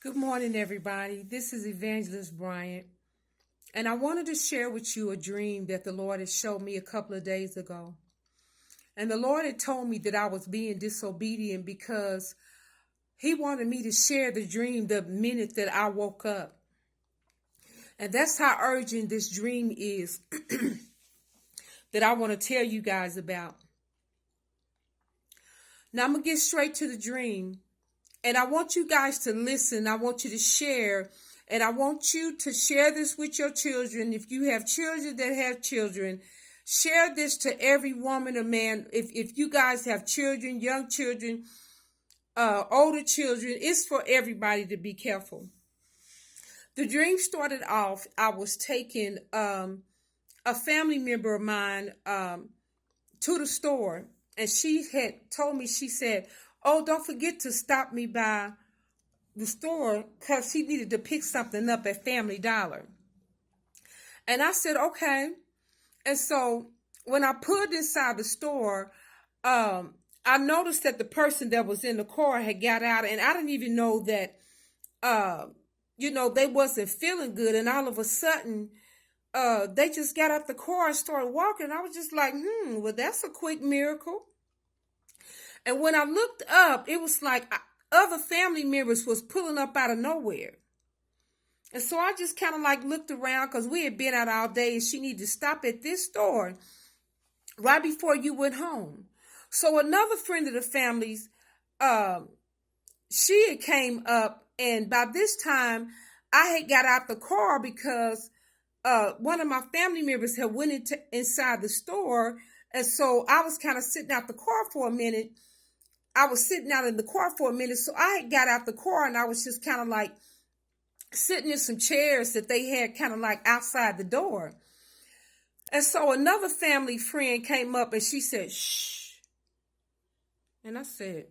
Good morning, everybody. This is Evangelist Bryant, and I wanted to share with you a dream that the Lord had showed me a couple of days ago. And the Lord had told me that I was being disobedient because He wanted me to share the dream the minute that I woke up. And that's how urgent this dream is that I want to tell you guys about. Now, I'm going to get straight to the dream. And I want you guys to listen. I want you to share. And I want you to share this with your children. If you have children that have children, share this to every woman or man. If you guys have children, young children, older children, it's for everybody to be careful. The dream started off, I was taking a family member of mine to the store. And she had told me, she said, "Oh, don't forget to stop me by the store," because she needed to pick something up at Family Dollar. And I said, okay. And so when I pulled inside the store, I noticed that the person that was in the car had got out, and I didn't even know that, they wasn't feeling good. And all of a sudden, they just got out the car and started walking. I was just like, well, that's a quick miracle. And when I looked up, it was like other family members was pulling up out of nowhere. And so I just kind of like looked around because we had been out all day and she needed to stop at this store right before you went home. So another friend of the family's, she had came up, and by this time I had got out the car because one of my family members had went inside the store. And so I was kind of sitting out the car for a minute. I was sitting out in the car for a minute. So I had got out the car and I was just kind of like sitting in some chairs that they had kind of like outside the door. And so another family friend came up and she said, "Shh." And I said,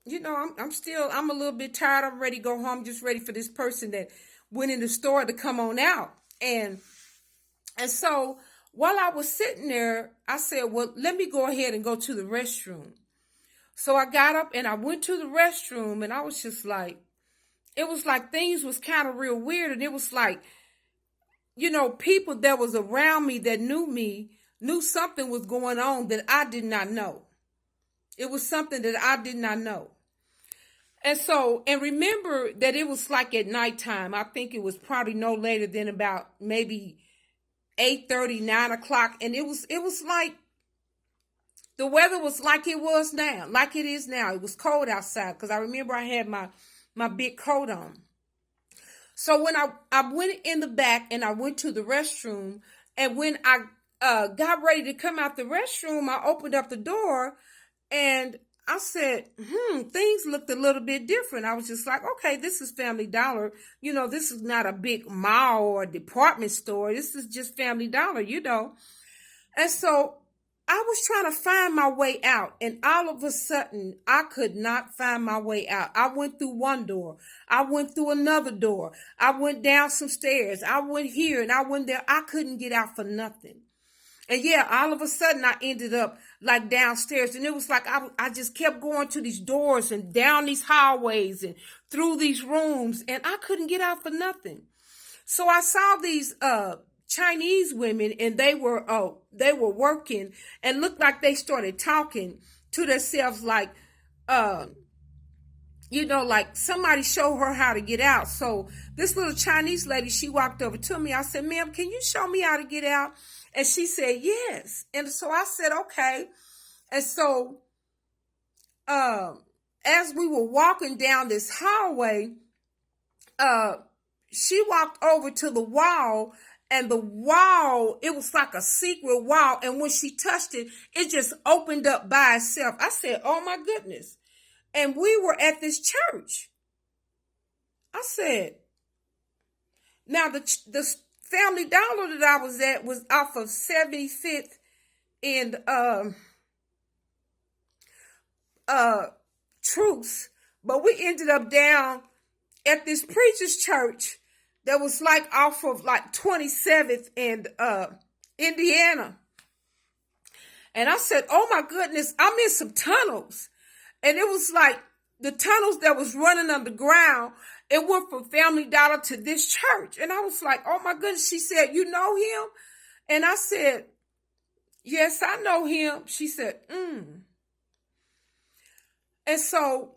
I'm a little bit tired. I'm ready to go home. Just ready for this person that went in the store to come on out. And so while I was sitting there, I said, well, let me go ahead and go to the restroom. So I got up and I went to the restroom, and I was just like, it was like things was kind of real weird. And it was like, people that was around me that knew something was going on that I did not know. It was something that I did not know. And remember that it was like at nighttime. I think it was probably no later than about maybe 8:30, 9 o'clock. And it was like, the weather was like it was now, like it is now. It was cold outside because I remember I had my big coat on. So when I went in the back and I went to the restroom, and when I got ready to come out the restroom, I opened up the door and I said, things looked a little bit different. I was just like, okay, this is Family Dollar. This is not a big mall or a department store. This is just Family Dollar. And so I was trying to find my way out, and all of a sudden, I could not find my way out. I went through one door. I went through another door. I went down some stairs. I went here and I went there. I couldn't get out for nothing. And yeah, all of a sudden, I ended up like downstairs, and it was like I just kept going to these doors and down these hallways and through these rooms, and I couldn't get out for nothing. So I saw these Chinese women, and they were working, and looked like they started talking to themselves like, like somebody showed her how to get out. So this little Chinese lady, she walked over to me. I said, "Ma'am, can you show me how to get out?" And she said, "Yes." And so I said, "Okay." And so as we were walking down this hallway, she walked over to the wall. And the wall, it was like a secret wall. And when she touched it, it just opened up by itself. I said, "Oh my goodness." And we were at this church. I said, now the Family Dollar that I was at was off of 75th and Truce. But we ended up down at this preacher's church that was like off of like 27th and Indiana. And I said, "Oh my goodness, I'm in some tunnels." And it was like the tunnels that was running underground. It went from Family Dollar to this church. And I was like, oh my goodness. She said, you know him? And I said, yes, I know him. She said, And so,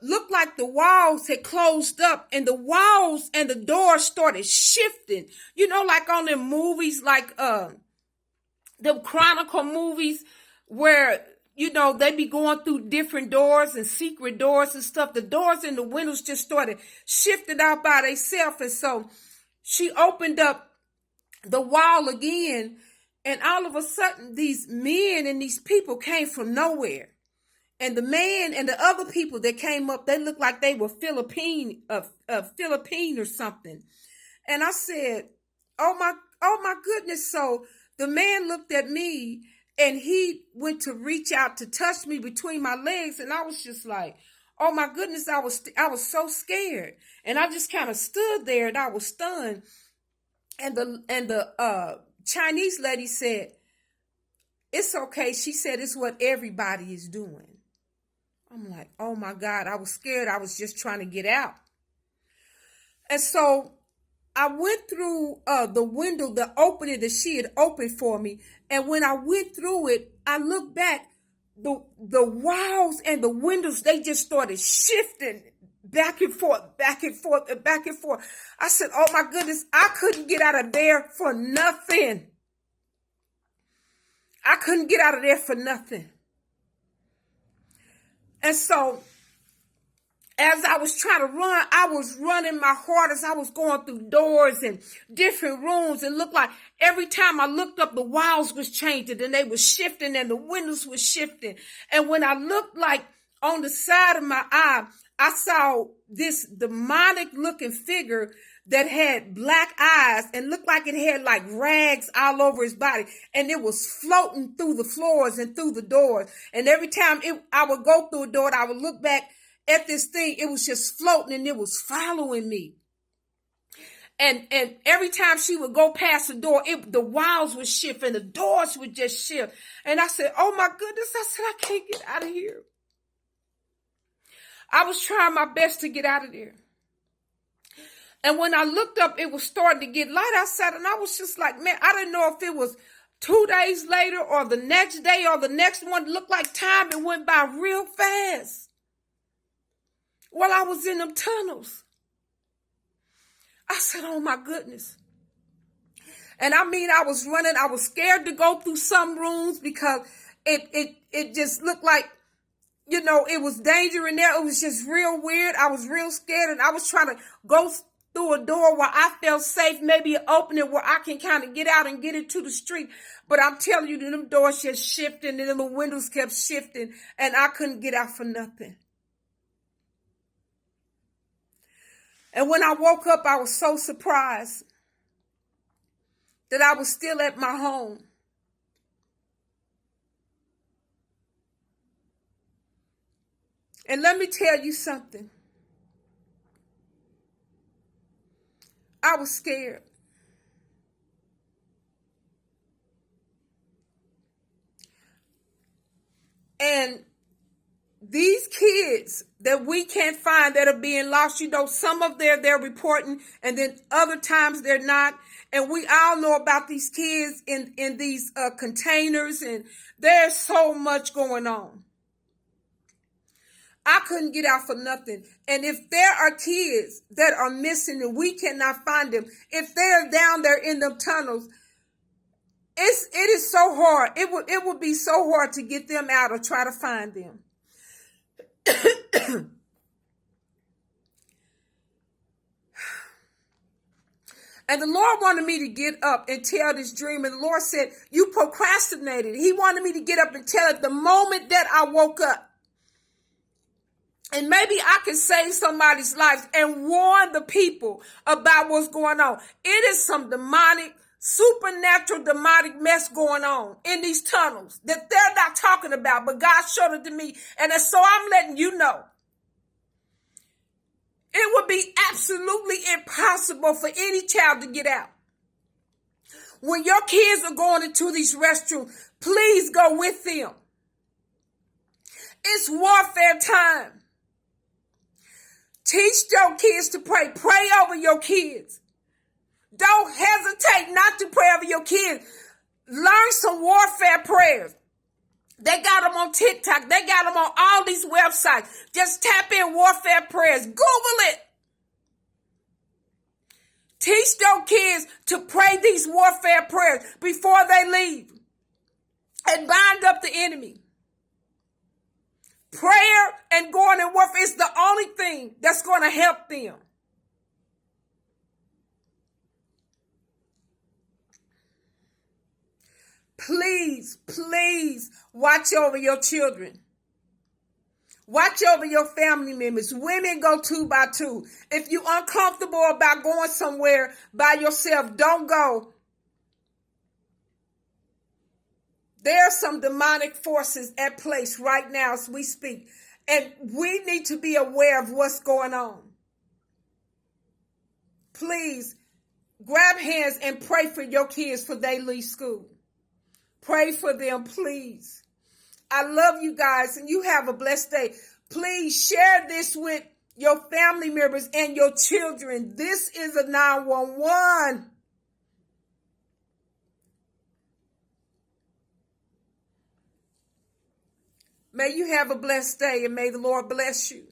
looked like the walls had closed up and the walls and the doors started shifting. You know, like on them movies, like, the Chronicle movies where, you know, they be going through different doors and secret doors and stuff. The doors and the windows just started shifting out by themselves. And so she opened up the wall again, and all of a sudden these men and these people came from nowhere. And the man and the other people that came up, they looked like they were Philippine or something. And I said, oh my goodness. So the man looked at me and he went to reach out to touch me between my legs. And I was just like, oh my goodness, I was so scared. And I just kind of stood there and I was stunned. And the Chinese lady said, it's okay. She said, it's what everybody is doing. I'm like, oh my God, I was scared. I was just trying to get out. And so I went through the window, the opening that she had opened for me. And when I went through it, I looked back, the walls and the windows, they just started shifting back and forth, back and forth, and back and forth. I said, oh my goodness, I couldn't get out of there for nothing. I couldn't get out of there for nothing. And so as I was trying to run, I was running my hardest. I was going through doors and different rooms. And looked like every time I looked up, the walls was changing and they were shifting and the windows were shifting. And when I looked like on the side of my eye, I saw this demonic looking figure that had black eyes and looked like it had like rags all over his body. And it was floating through the floors and through the doors. And every time I would go through a door, I would look back at this thing. It was just floating and it was following me. And every time she would go past the door, the walls would shift and the doors would just shift. And I said, oh my goodness, I said, I can't get out of here. I was trying my best to get out of there. And when I looked up, it was starting to get light outside. And I was just like, man, I didn't know if it was 2 days later or the next day or the next one. It looked like time. It went by real fast while I was in them tunnels. I said, oh my goodness. And I mean, I was running. I was scared to go through some rooms because it just looked like, you know, it was danger in there. It was just real weird. I was real scared and I was trying to go through a door where I felt safe, maybe an opening where I can kind of get out and get into the street. But I'm telling you, them doors just shifting and the windows kept shifting and I couldn't get out for nothing. And when I woke up, I was so surprised that I was still at my home. And let me tell you something. I was scared. And these kids that we can't find that are being lost, you know, some of they're reporting and then other times they're not. And we all know about these kids in these containers, and there's so much going on. I couldn't get out for nothing. And if there are kids that are missing and we cannot find them, if they're down there in the tunnels, it is so hard. It would be so hard to get them out or try to find them. And the Lord wanted me to get up and tell this dream. And the Lord said, you procrastinated. He wanted me to get up and tell it the moment that I woke up. And maybe I can save somebody's life and warn the people about what's going on. It is some demonic, supernatural demonic mess going on in these tunnels that they're not talking about, but God showed it to me. And so I'm letting you know. It would be absolutely impossible for any child to get out. When your kids are going into these restrooms, please go with them. It's warfare time. Teach your kids to pray. Pray over your kids. Don't hesitate not to pray over your kids. Learn some warfare prayers. They got them on TikTok. They got them on all these websites. Just tap in warfare prayers. Google it. Teach your kids to pray these warfare prayers before they leave. And bind up the enemy. Prayer and going in warfare is the only thing that's going to help them. Please, please watch over your children. Watch over your family members. Women go 2 by 2. If you're uncomfortable about going somewhere by yourself, don't go. There are some demonic forces at place right now as we speak. And we need to be aware of what's going on. Please grab hands and pray for your kids before they leave school. Pray for them, please. I love you guys, and you have a blessed day. Please share this with your family members and your children. This is a 911. May you have a blessed day, and may the Lord bless you.